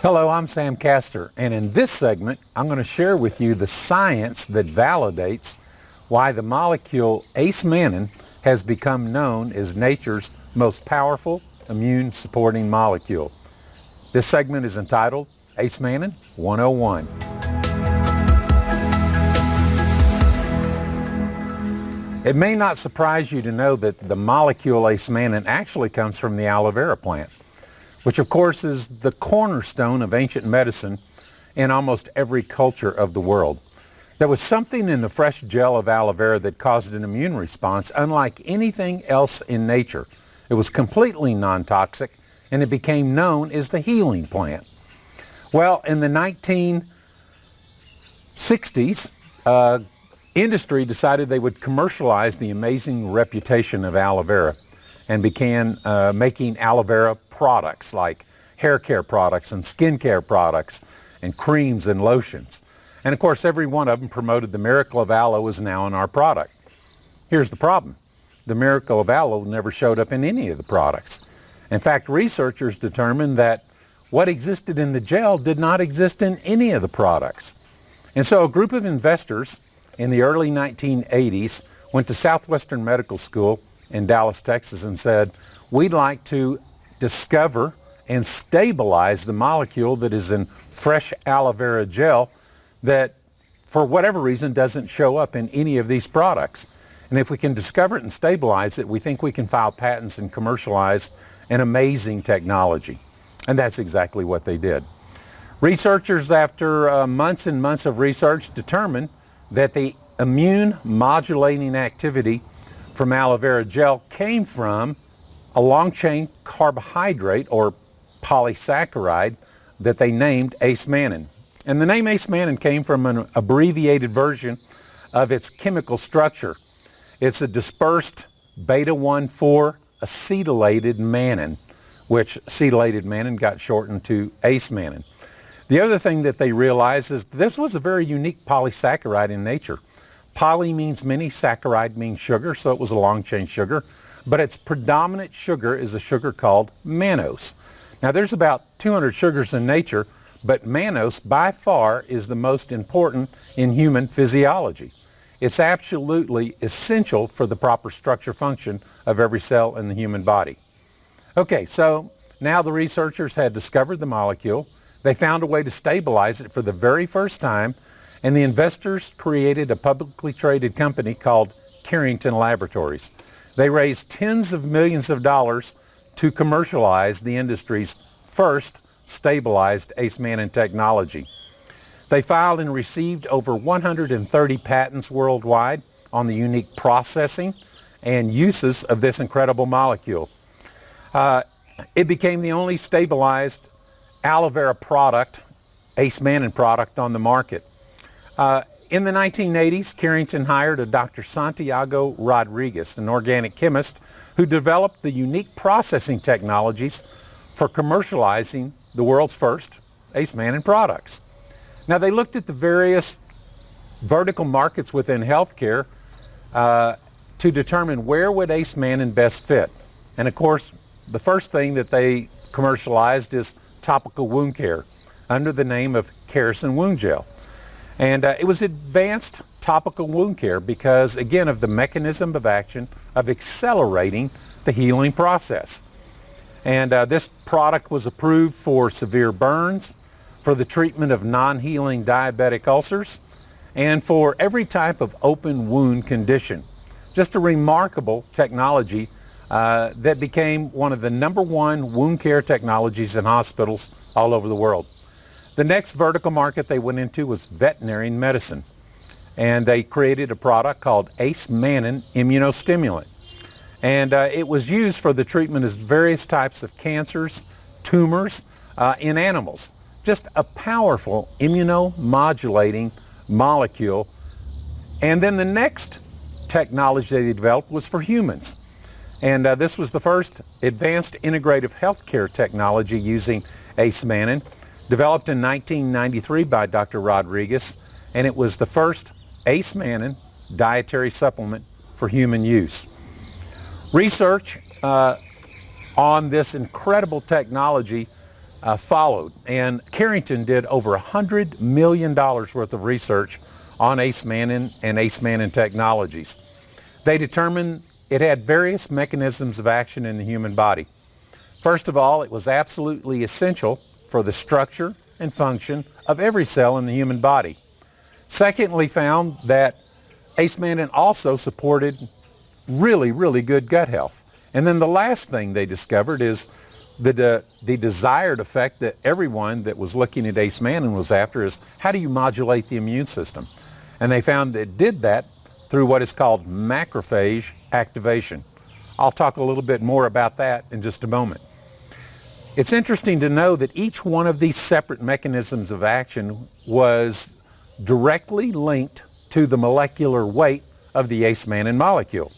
Hello, I'm Sam Castor, and in this segment, I'm going to share with you the science that validates why the molecule ace-mannan has become known as nature's most powerful immune-supporting molecule. This segment is entitled Ace-Mannan 101. It may not surprise you to know that the molecule ace-mannan actually comes from the aloe vera plant, which of course is the cornerstone of ancient medicine in almost every culture of the world. There was something in the fresh gel of aloe vera that caused an immune response unlike anything else in nature. It was completely non-toxic, and it became known as the healing plant. Well, in the 1960s, industry decided they would commercialize the amazing reputation of aloe vera and began making aloe vera products like hair care products and skin care products and creams and lotions. And of course, every one of them promoted the miracle of aloe is now in our product. Here's the problem. The miracle of aloe never showed up in any of the products. In fact, researchers determined that what existed in the gel did not exist in any of the products. And so a group of investors in the early 1980s went to Southwestern Medical School in Dallas, Texas, and said, we'd like to discover and stabilize the molecule that is in fresh aloe vera gel that, for whatever reason, doesn't show up in any of these products. And if we can discover it and stabilize it, we think we can file patents and commercialize an amazing technology. And that's exactly what they did. Researchers, after months and months of research, determined that the immune modulating activity from aloe vera gel came from a long-chain carbohydrate or polysaccharide that they named ace-mannan. And the name ace-mannan came from an abbreviated version of its chemical structure. It's a dispersed beta-1,4 acetylated mannan, which acetylated mannan got shortened to ace-mannan. The other thing that they realized is this was a very unique polysaccharide in nature. Poly means many, saccharide means sugar, so it was a long-chain sugar. But its predominant sugar is a sugar called mannose. Now there's about 200 sugars in nature, but mannose by far is the most important in human physiology. It's absolutely essential for the proper structure function of every cell in the human body. Okay, so now the researchers had discovered the molecule. They found a way to stabilize it for the very first time, and the investors created a publicly traded company called Carrington Laboratories. They raised tens of millions of dollars to commercialize the industry's first stabilized ace-mannan technology. They filed and received over 130 patents worldwide on the unique processing and uses of this incredible molecule. It became the only stabilized aloe vera product, ace-mannan product, on the market. In the 1980s, Carrington hired a Dr. Santiago Rodriguez, an organic chemist, who developed the unique processing technologies for commercializing the world's first ace-mannan products. Now, they looked at the various vertical markets within healthcare to determine where would ace-mannan best fit. And of course, the first thing that they commercialized is topical wound care under the name of Kerosene Wound Gel. And it was advanced topical wound care because, again, of the mechanism of action of accelerating the healing process. And this product was approved for severe burns, for the treatment of non-healing diabetic ulcers, and for every type of open wound condition. Just a remarkable technology that became one of the #1 wound care technologies in hospitals all over the world. The next vertical market they went into was veterinary medicine, and they created a product called ace-mannan immunostimulant. And it was used for the treatment of various types of cancers, tumors in animals. Just a powerful immunomodulating molecule. And then the next technology they developed was for humans. And this was the first advanced integrative healthcare technology using ace-mannan, developed in 1993 by Dr. Rodriguez, and it was the first ace-mannan dietary supplement for human use. Research on this incredible technology followed. And Carrington did over $100 million worth of research on acemannan and acemannan technologies. They determined it had various mechanisms of action in the human body. First of all, it was absolutely essential for the structure and function of every cell in the human body. Secondly, found that acemannan also supported really good gut health. And then the last thing they discovered is the desired effect that everyone that was looking at acemannan was after is, how do you modulate the immune system? And they found that it did that through what is called macrophage activation. I'll talk a little bit more about that in just a moment. It's interesting to know that each one of these separate mechanisms of action was directly linked to the molecular weight of the acemannan molecule.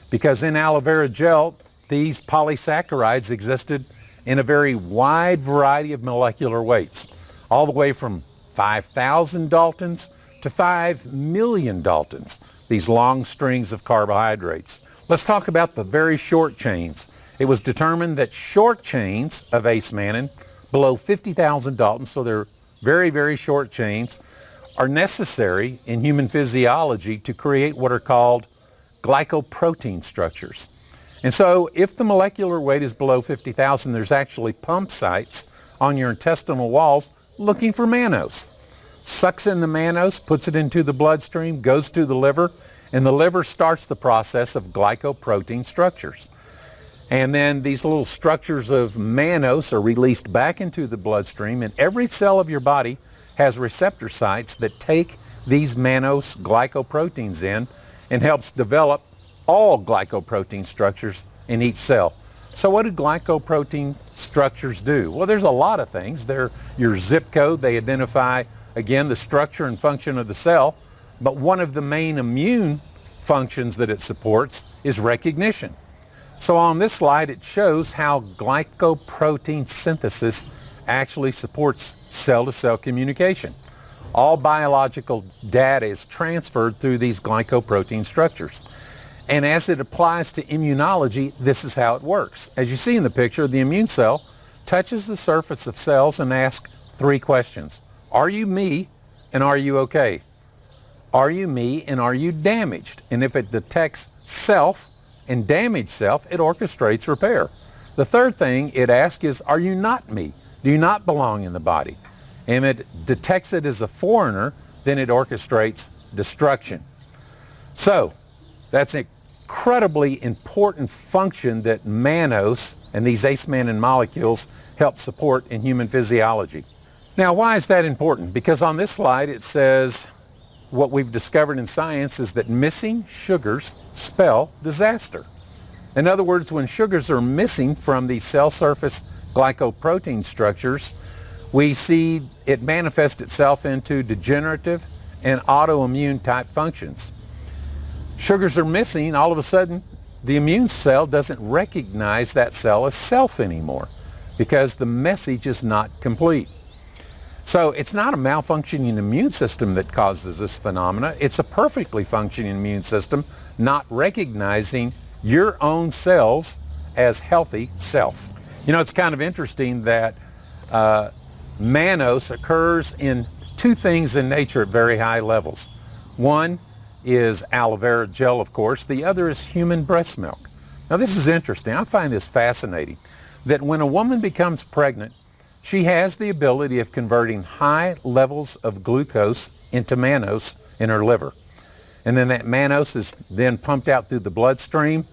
Because in aloe vera gel, these polysaccharides existed in a very wide variety of molecular weights, all the way from 5,000 Daltons to 5 million Daltons, these long strings of carbohydrates. Let's talk about the very short chains. It was determined that short chains of acemannan, below 50,000 Daltons, so they're very short chains, are necessary in human physiology to create what are called glycoprotein structures. And so if the molecular weight is below 50,000, there's actually pump sites on your intestinal walls looking for mannose. Sucks in the mannose, puts it into the bloodstream, goes to the liver, and the liver starts the process of glycoprotein structures. And then these little structures of mannose are released back into the bloodstream, and every cell of your body has receptor sites that take these mannose glycoproteins in and helps develop all glycoprotein structures in each cell. So what do glycoprotein structures do? Well, there's a lot of things. They're your zip code. They identify, again, the structure and function of the cell. But one of the main immune functions that it supports is recognition. So on this slide, it shows how glycoprotein synthesis actually supports cell-to-cell communication. All biological data is transferred through these glycoprotein structures. And as it applies to immunology, this is how it works. As you see in the picture, the immune cell touches the surface of cells and asks 3 questions. Are you me, and are you okay? Are you me, and are you damaged? And if it detects self and damaged self, it orchestrates repair. The third thing it asks is, are you not me? Do you not belong in the body? And if it detects it as a foreigner, then it orchestrates destruction. So that's an incredibly important function that mannose and these acemannan molecules help support in human physiology. Now, why is that important? Because on this slide it says what we've discovered in science is that missing sugars spell disaster. In other words, when sugars are missing from the cell surface glycoprotein structures, we see it manifest itself into degenerative and autoimmune type functions. Sugars are missing, all of a sudden the immune cell doesn't recognize that cell as self anymore because the message is not complete. So it's not a malfunctioning immune system that causes this phenomena. It's a perfectly functioning immune system not recognizing your own cells as healthy self. You know, it's kind of interesting that mannose occurs in 2 things in nature at very high levels. One is aloe vera gel, of course. The other is human breast milk. Now, this is interesting. I find this fascinating, that when a woman becomes pregnant, she has the ability of converting high levels of glucose into mannose in her liver. And then that mannose is then pumped out through the bloodstream,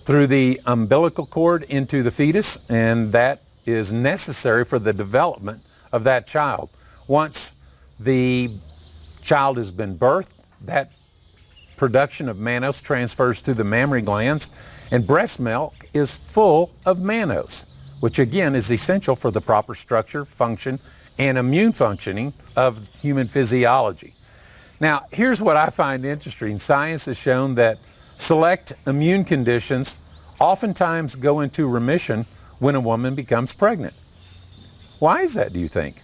through the umbilical cord into the fetus, and that is necessary for the development of that child. Once the child has been birthed, that production of mannose transfers to the mammary glands, and breast milk is full of mannose, which again is essential for the proper structure, function, and immune functioning of human physiology. Now, here's what I find interesting. Science has shown that select immune conditions oftentimes go into remission when a woman becomes pregnant. Why is that, do you think?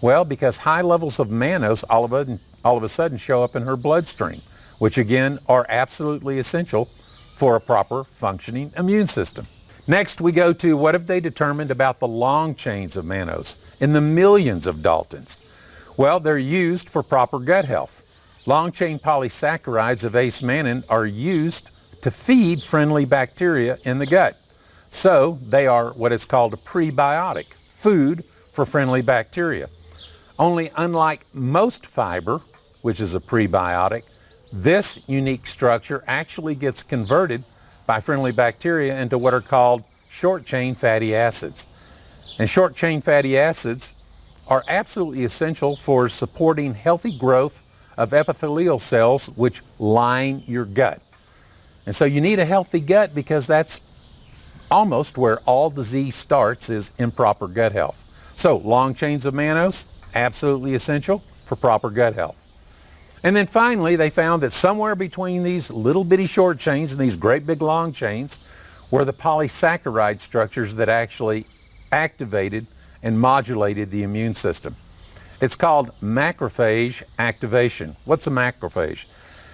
Well, because high levels of mannose all of a sudden show up in her bloodstream, which again are absolutely essential for a proper functioning immune system. Next, we go to what have they determined about the long chains of mannose in the millions of Daltons? Well, they're used for proper gut health. Long-chain polysaccharides of ace mannan are used to feed friendly bacteria in the gut. So they are what is called a prebiotic, food for friendly bacteria. Only unlike most fiber, which is a prebiotic, this unique structure actually gets converted by friendly bacteria into what are called short-chain fatty acids. And short-chain fatty acids are absolutely essential for supporting healthy growth of epithelial cells which line your gut. And so you need a healthy gut because that's almost where all disease starts, is improper gut health. So long chains of mannose, absolutely essential for proper gut health. And then finally, they found that somewhere between these little bitty short chains and these great big long chains were the polysaccharide structures that actually activated and modulated the immune system. It's called macrophage activation. What's a macrophage?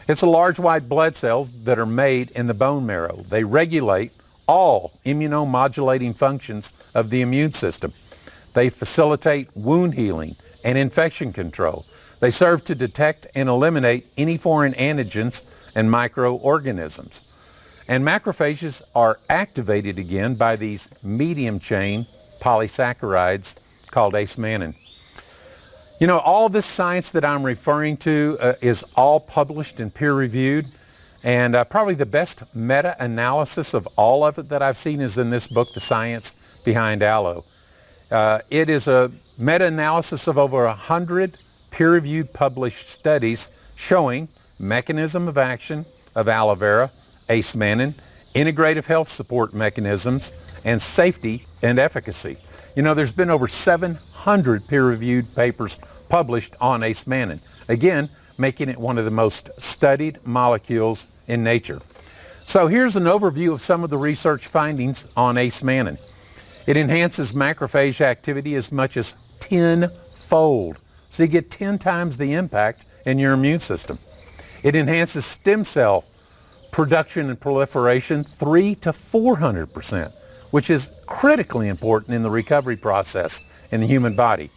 It's a large white blood cells that are made in the bone marrow. They regulate all immunomodulating functions of the immune system. They facilitate wound healing and infection control. They serve to detect and eliminate any foreign antigens and microorganisms. And macrophages are activated again by these medium chain polysaccharides called ace mannan. You know, all this science that I'm referring to is all published and peer-reviewed, and probably the best meta-analysis of all of it that I've seen is in this book, The Science Behind Aloe. It is a meta-analysis of over 100 peer-reviewed published studies showing mechanism of action of aloe vera, ace mannan, integrative health support mechanisms, and safety and efficacy. You know, there's been over 700 peer-reviewed papers published on ace mannan, again, making it one of the most studied molecules in nature. So here's an overview of some of the research findings on ace mannan. It enhances macrophage activity as much as 10-fold. So you get 10 times the impact in your immune system. It enhances stem cell production and proliferation 300 to 400%, which is critically important in the recovery process in the human body.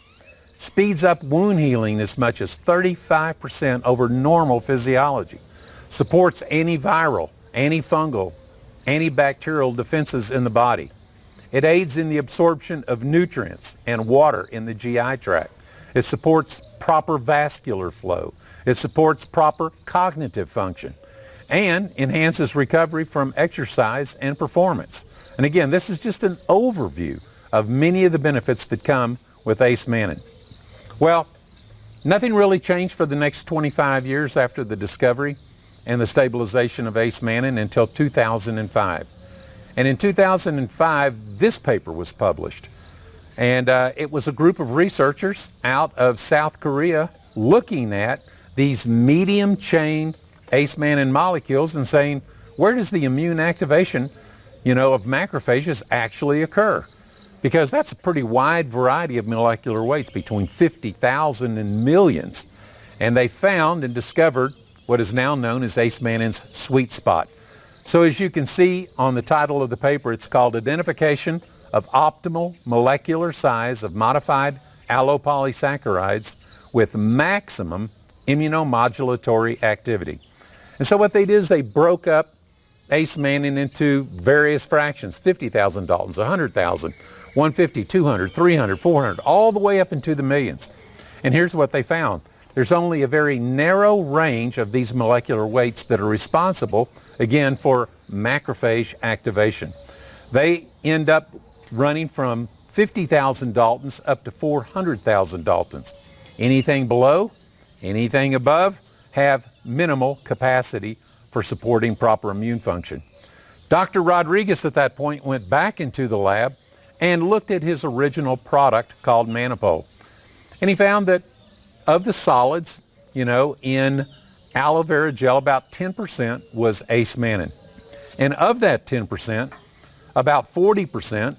Speeds up wound healing as much as 35% over normal physiology. Supports antiviral, antifungal, antibacterial defenses in the body. It aids in the absorption of nutrients and water in the GI tract. It supports proper vascular flow. It supports proper cognitive function and enhances recovery from exercise and performance. And again, this is just an overview of many of the benefits that come with ace mannan. Well, nothing really changed for the next 25 years after the discovery and the stabilization of ace mannan until 2005. And in 2005, this paper was published. And it was a group of researchers out of South Korea looking at these medium chain ace mannan molecules and saying, where does the immune activation, of macrophages actually occur? Because that's a pretty wide variety of molecular weights, between 50,000 and millions. And they found and discovered what is now known as ace mannan's sweet spot. So as you can see on the title of the paper, it's called Identification of Optimal Molecular Size of Modified Allopolysaccharides with Maximum Immunomodulatory Activity. And so what they did is they broke up ace mannan into various fractions, 50,000 Daltons, 100,000, 150, 200, 300, 400, all the way up into the millions. And here's what they found. There's only a very narrow range of these molecular weights that are responsible, again, for macrophage activation. They end up running from 50,000 Daltons up to 400,000 Daltons. Anything below, anything above, have minimal capacity for supporting proper immune function. Dr. Rodriguez at that point went back into the lab and looked at his original product called Mannapol. And he found that of the solids, in aloe vera gel, about 10% was ace mannan. And of that 10%, about 40%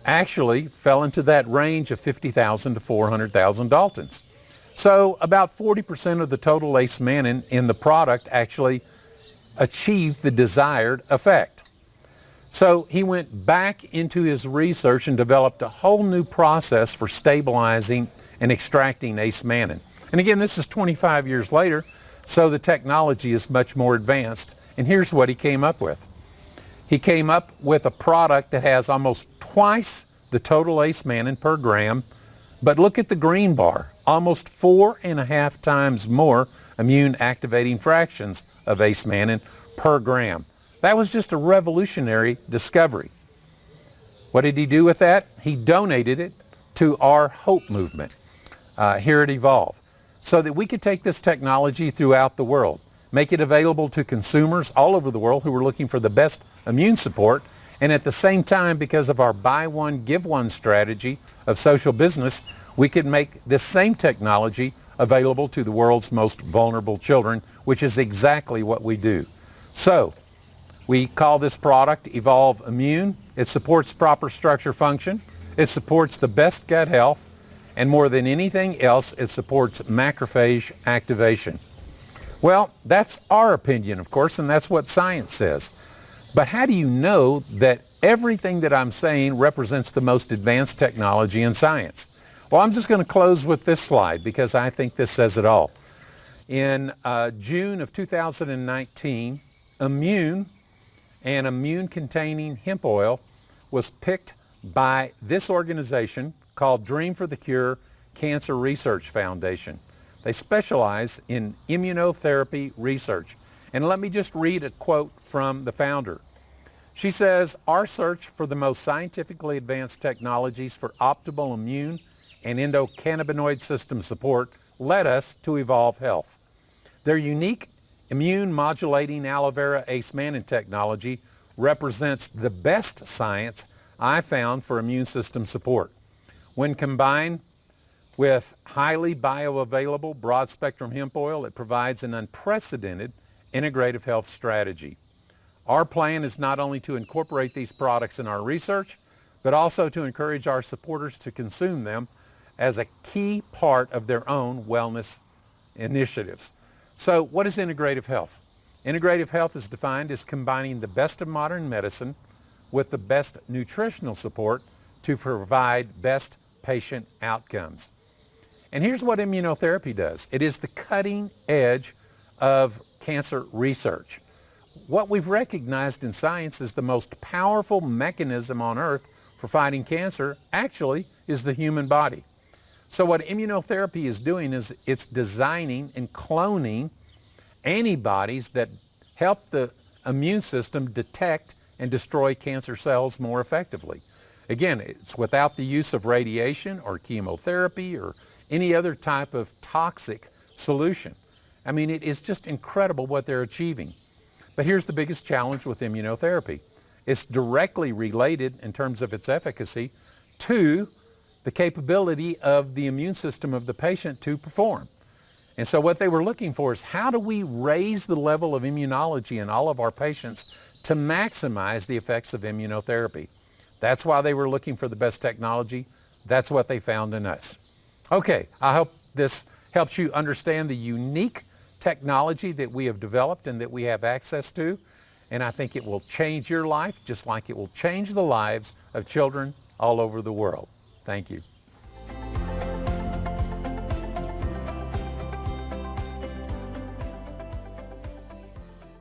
actually fell into that range of 50,000 to 400,000 Daltons. So about 40% of the total ace mannan in the product actually achieved the desired effect. So he went back into his research and developed a whole new process for stabilizing and extracting ace-mannan. And again, this is 25 years later, so the technology is much more advanced. And here's what he came up with. He came up with a product that has almost twice the total ace-mannan per gram, but look at the green bar, almost 4.5 times more immune activating fractions of ace-mannan per gram. That was just a revolutionary discovery. What did he do with that? He donated it to our Hope movement here at Evolv, so that we could take this technology throughout the world, make it available to consumers all over the world who were looking for the best immune support, and at the same time, because of our buy one, give one strategy of social business, we could make this same technology available to the world's most vulnerable children, which is exactly what we do. So, we call this product Evolv Immune. It supports proper structure function. It supports the best gut health. And more than anything else, it supports macrophage activation. Well, that's our opinion, of course, and that's what science says. But how do you know that everything that I'm saying represents the most advanced technology in science? Well, I'm just going to close with this slide because I think this says it all. In June of 2019, Immun and immune-containing hemp oil was picked by this organization called Dream for the Cure Cancer Research Foundation. They specialize in immunotherapy research. And let me just read a quote from the founder. She says, "Our search for the most scientifically advanced technologies for optimal immune and endocannabinoid system support led us to Evolv Health. Their unique immune modulating aloe vera ace-mannan technology represents the best science I found for immune system support. When combined with highly bioavailable broad-spectrum hemp oil, it provides an unprecedented integrative health strategy. Our plan is not only to incorporate these products in our research, but also to encourage our supporters to consume them as a key part of their own wellness initiatives." So what is integrative health? Integrative health is defined as combining the best of modern medicine with the best nutritional support to provide best patient outcomes. And here's what immunotherapy does. It is the cutting edge of cancer research. What we've recognized in science is the most powerful mechanism on earth for fighting cancer actually is the human body. So what immunotherapy is doing is it's designing and cloning antibodies that help the immune system detect and destroy cancer cells more effectively. Again, it's without the use of radiation or chemotherapy or any other type of toxic solution. I mean, it is just incredible what they're achieving. But here's the biggest challenge with immunotherapy. It's directly related in terms of its efficacy to the capability of the immune system of the patient to perform. And so what they were looking for is how do we raise the level of immunology in all of our patients to maximize the effects of immunotherapy. That's why they were looking for the best technology. That's what they found in us. Okay, I hope this helps you understand the unique technology that we have developed and that we have access to. And I think it will change your life just like it will change the lives of children all over the world. Thank you.